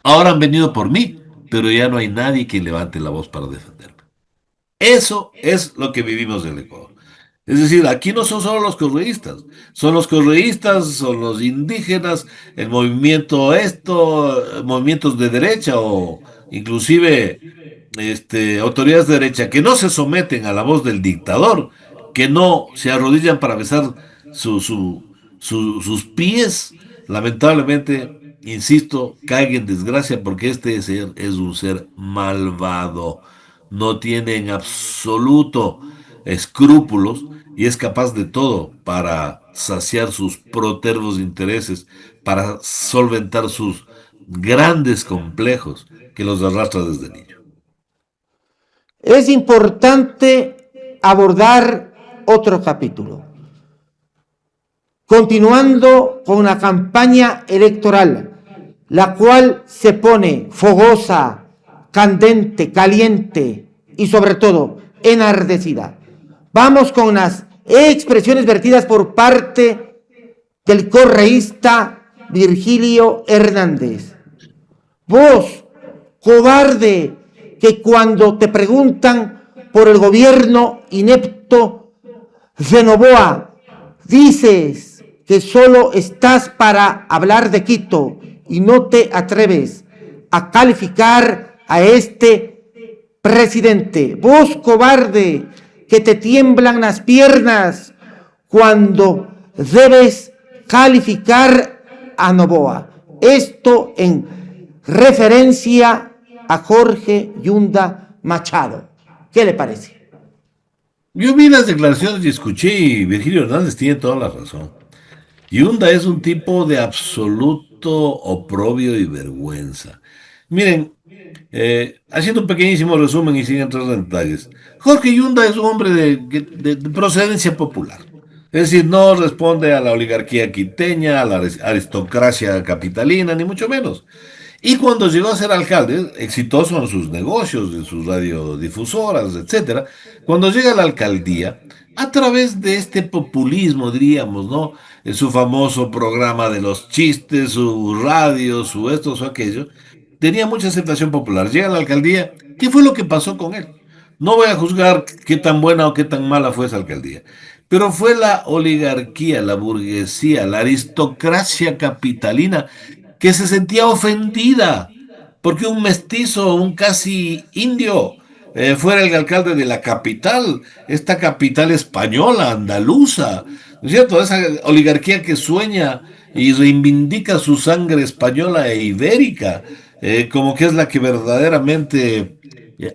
Ahora han venido por mí, pero ya no hay nadie que levante la voz para defenderme. Eso es lo que vivimos en el Ecuador. Es decir, aquí no son solo los correístas, son los indígenas, el movimiento movimientos de derecha o inclusive autoridades de derecha que no se someten a la voz del dictador, que no se arrodillan para besar sus pies, lamentablemente, insisto, caen en desgracia porque este ser es un ser malvado, no tiene en absoluto escrúpulos y es capaz de todo para saciar sus protervos intereses, para solventar sus grandes complejos que los arrastra desde niño.
Es importante abordar otro capítulo. Continuando con la campaña electoral, la cual se pone fogosa, candente, caliente y sobre todo enardecida. Vamos con las expresiones vertidas por parte del correísta Virgilio Hernández. Vos, cobarde, que cuando te preguntan por el gobierno inepto de Noboa, dices que solo estás para hablar de Quito y no te atreves a calificar a este presidente. Vos, cobarde, que te tiemblan las piernas cuando debes calificar a Noboa. Esto en referencia a Jorge Yunda Machado. ¿Qué le parece?
Yo vi las declaraciones y escuché y Virgilio Hernández tiene toda la razón. Yunda es un tipo de absoluto oprobio y vergüenza. Miren, haciendo un pequeñísimo resumen y sin entrar en detalles, Jorge Yunda es un hombre de procedencia popular. Es decir, no responde a la oligarquía quiteña, a la aristocracia capitalina, ni mucho menos. Y cuando llegó a ser alcalde, exitoso en sus negocios, en sus radiodifusoras, etcétera, cuando llega a la alcaldía, a través de este populismo, diríamos, ¿no? En su famoso programa de los chistes, su radio, su esto, su aquello, tenía mucha aceptación popular. Llega a la alcaldía, ¿qué fue lo que pasó con él? No voy a juzgar qué tan buena o qué tan mala fue esa alcaldía, pero fue la oligarquía, la burguesía, la aristocracia capitalina que se sentía ofendida porque un mestizo, un casi indio, fuera el alcalde de la capital, esta capital española, andaluza, ¿no es cierto? Esa oligarquía que sueña y reivindica su sangre española e ibérica, como que es la que verdaderamente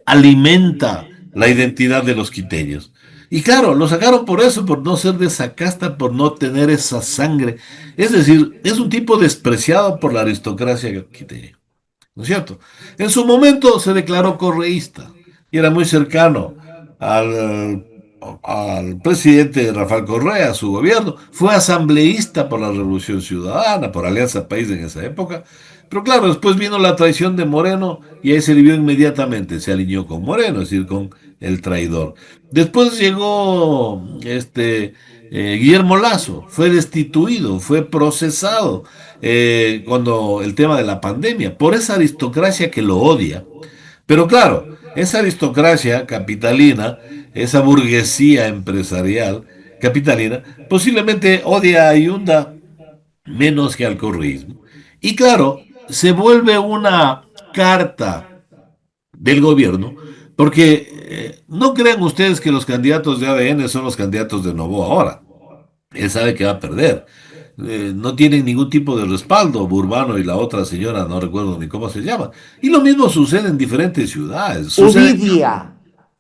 alimenta la identidad de los quiteños. Y claro, lo sacaron por eso, por no ser de esa casta, por no tener esa sangre. Es decir, es un tipo despreciado por la aristocracia quiteña. ¿No es cierto? En su momento se declaró correísta y era muy cercano al al presidente Rafael Correa, a su gobierno, fue asambleísta por la Revolución Ciudadana, por Alianza País en esa época, pero claro, después vino la traición de Moreno y ahí se le vio inmediatamente, se alineó con Moreno, es decir, con el traidor. Después llegó Guillermo Lasso, fue destituido, fue procesado cuando el tema de la pandemia, por esa aristocracia que lo odia. Pero claro, esa aristocracia capitalina, esa burguesía empresarial capitalina, posiblemente odia a Yunda menos que al correísmo. Y claro, se vuelve una carta del gobierno, porque no crean ustedes que los candidatos de ADN son los candidatos de Novoa ahora. Él sabe que va a perder. No tienen ningún tipo de respaldo, Burbano y la otra señora, no recuerdo ni cómo se llama. Y lo mismo sucede en diferentes ciudades. Sucede
Uvidia.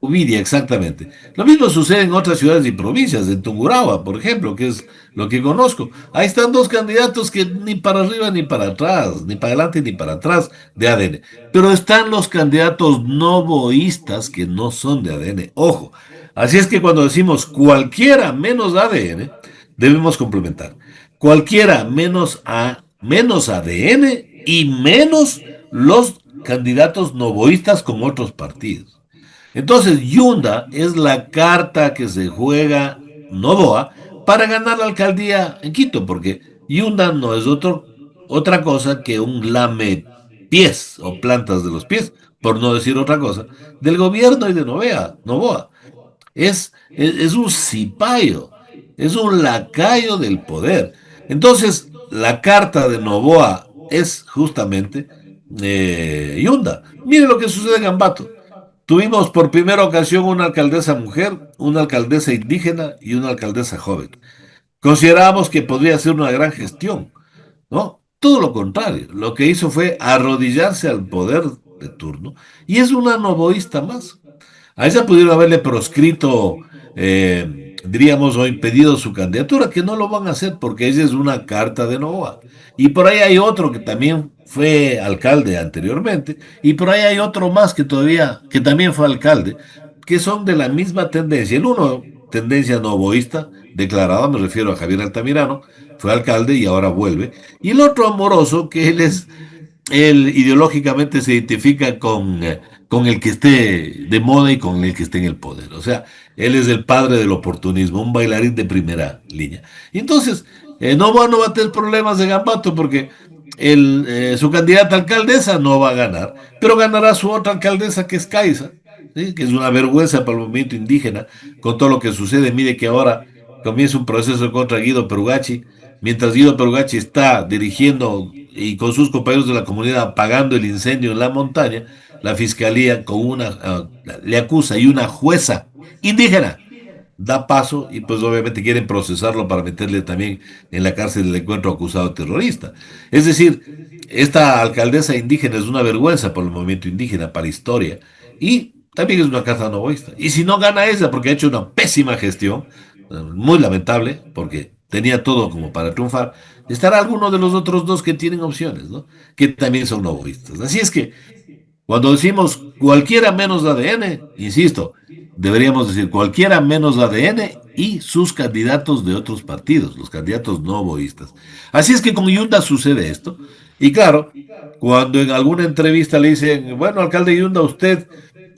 Uvidia, exactamente. Lo mismo sucede en otras ciudades y provincias, en Tungurahua, por ejemplo, que es lo que conozco. Ahí están dos candidatos que ni para arriba ni para atrás, ni para adelante ni para atrás de ADN. Pero están los candidatos no boístas que no son de ADN. Ojo. Así es que cuando decimos cualquiera menos ADN, debemos complementar. Cualquiera menos ADN y menos los candidatos no boístas con otros partidos. Entonces, Yunda es la carta que se juega Novoa para ganar la alcaldía en Quito, porque Yunda no es otra cosa que un lame pies o plantas de los pies, por no decir otra cosa, del gobierno y de Novoa. Es un cipayo, es un lacayo del poder. Entonces, la carta de Novoa es justamente Yunda. Mire lo que sucede en Ambato. Tuvimos por primera ocasión una alcaldesa mujer, una alcaldesa indígena y una alcaldesa joven. Considerábamos que podría ser una gran gestión, ¿no? Todo lo contrario, lo que hizo fue arrodillarse al poder de turno y es una novoísta más. A ella pudieron haberle proscrito, diríamos, o impedido su candidatura, que no lo van a hacer porque ella es una carta de Novoa. Y por ahí hay otro que también fue alcalde anteriormente, y por ahí hay otro más que también fue alcalde, que son de la misma tendencia. El uno, tendencia novoísta, declarada, me refiero a Javier Altamirano, fue alcalde y ahora vuelve. Y el otro amoroso, que él ideológicamente se identifica con el que esté de moda y con el que esté en el poder. O sea, él es el padre del oportunismo, un bailarín de primera línea. Y entonces, no va a tener problemas de Gambato porque su candidata alcaldesa no va a ganar, pero ganará su otra alcaldesa que es Caiza, ¿sí? Que es una vergüenza para el movimiento indígena con todo lo que sucede. Mire que ahora comienza un proceso contra Guido Perugachi, mientras Guido Perugachi está dirigiendo y con sus compañeros de la comunidad apagando el incendio en la montaña, la fiscalía le acusa y una jueza indígena da paso y pues obviamente quieren procesarlo para meterle también en la cárcel del encuentro acusado terrorista. Es decir, esta alcaldesa indígena es una vergüenza para el movimiento indígena, para la historia, y también es una carta novoísta. Y si no gana esa porque ha hecho una pésima gestión, muy lamentable, porque tenía todo como para triunfar, estará alguno de los otros dos que tienen opciones, ¿no? Que también son novoístas. Así es que cuando decimos cualquiera menos ADN, insisto, deberíamos decir cualquiera menos ADN y sus candidatos de otros partidos, los candidatos no boístas. Así es que con Yunda sucede esto. Y claro, cuando en alguna entrevista le dicen, bueno, alcalde Yunda, usted,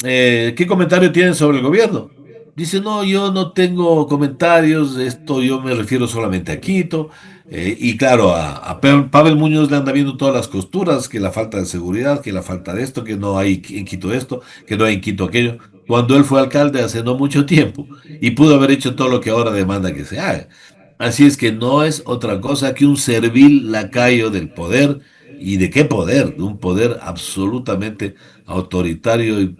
¿qué comentario tiene sobre el gobierno? Dice, no, yo no tengo comentarios, esto yo me refiero solamente a Quito. Y claro, a Pavel Muñoz le anda viendo todas las costuras, que la falta de seguridad, que la falta de esto, que no hay en Quito esto, que no hay en Quito aquello, cuando él fue alcalde hace no mucho tiempo y pudo haber hecho todo lo que ahora demanda que se haga. Así es que no es otra cosa que un servil lacayo del poder. ¿Y de qué poder? De un poder absolutamente autoritario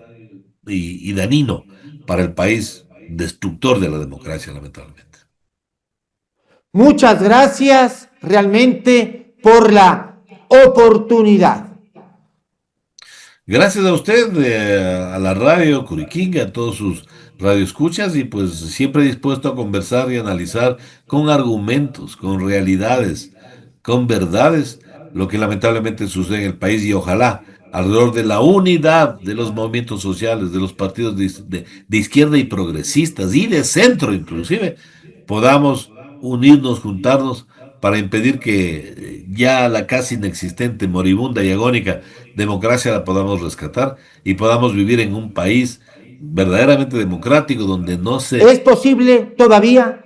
y danino para el país, destructor de la democracia, lamentablemente.
Muchas gracias realmente por la oportunidad.
Gracias a usted, a la radio Curiquinga, a todos sus radioescuchas y pues siempre dispuesto a conversar y analizar con argumentos, con realidades, con verdades, lo que lamentablemente sucede en el país y ojalá alrededor de la unidad de los movimientos sociales, de los partidos de izquierda y progresistas y de centro inclusive, podamos unirnos, juntarnos para impedir que ya la casi inexistente, moribunda y agónica democracia la podamos rescatar y podamos vivir en un país verdaderamente democrático donde no se...
¿Es posible todavía?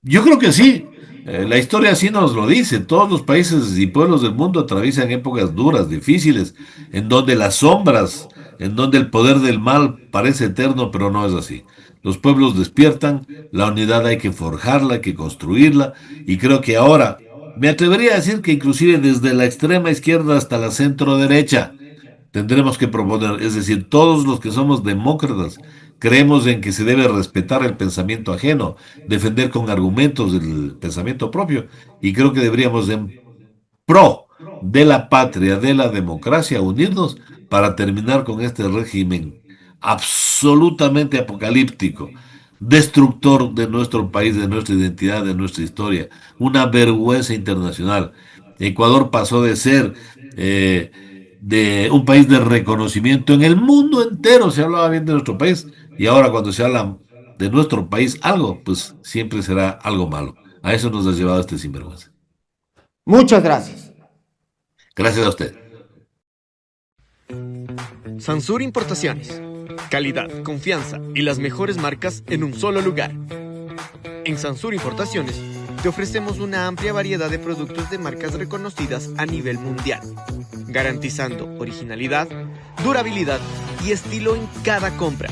Yo creo que sí. La historia así nos lo dice. Todos los países y pueblos del mundo atraviesan épocas duras, difíciles, en donde las sombras, en donde el poder del mal parece eterno, pero no es así. Los pueblos despiertan, la unidad hay que forjarla, hay que construirla, y creo que ahora, me atrevería a decir que inclusive desde la extrema izquierda hasta la centro derecha, tendremos que proponer, es decir, todos los que somos demócratas, creemos en que se debe respetar el pensamiento ajeno, defender con argumentos el pensamiento propio, y creo que deberíamos en pro de la patria, de la democracia, unirnos para terminar con este régimen absolutamente apocalíptico, destructor de nuestro país, de nuestra identidad, de nuestra historia, una vergüenza internacional. Ecuador pasó de ser de un país de reconocimiento en el mundo entero, se hablaba bien de nuestro país, y ahora cuando se habla de nuestro país algo, pues siempre será algo malo. A eso nos ha llevado este sinvergüenza.
Muchas gracias.
Gracias a usted.
Sansur Importaciones. Calidad, confianza y las mejores marcas en un solo lugar. En Sansur Importaciones te ofrecemos una amplia variedad de productos de marcas reconocidas a nivel mundial, garantizando originalidad, durabilidad y estilo en cada compra.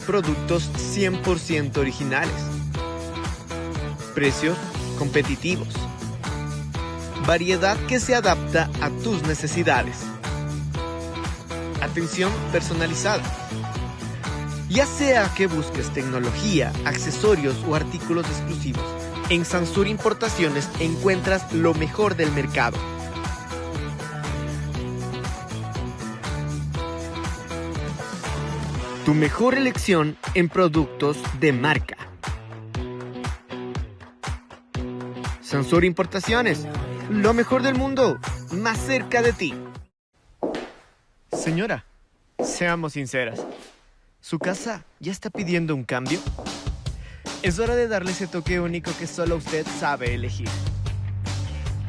Productos 100% originales. Precios competitivos. Variedad que se adapta a tus necesidades. Atención personalizada. Ya sea que busques tecnología, accesorios o artículos exclusivos, en Sansur Importaciones encuentras lo mejor del mercado. Tu mejor elección en productos de marca. Sansur Importaciones, lo mejor del mundo, más cerca de ti. Señora, seamos sinceras. ¿Su casa ya está pidiendo un cambio? Es hora de darle ese toque único que solo usted sabe elegir.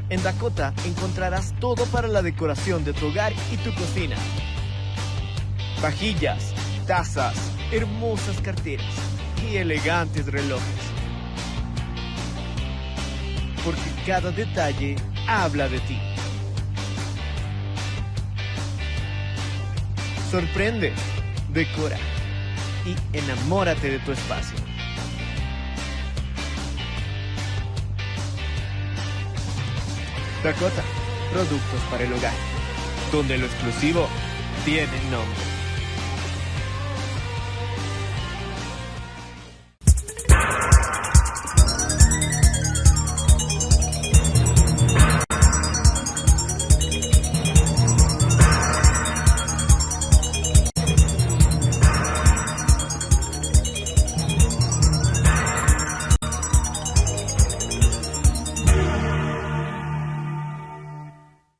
En Dakota encontrarás todo para la decoración de tu hogar y tu cocina. Vajillas, tazas, hermosas carteras y elegantes relojes. Porque cada detalle habla de ti. Sorprende, decora y enamórate de tu espacio. Dakota, productos para el hogar, donde lo exclusivo tiene nombre.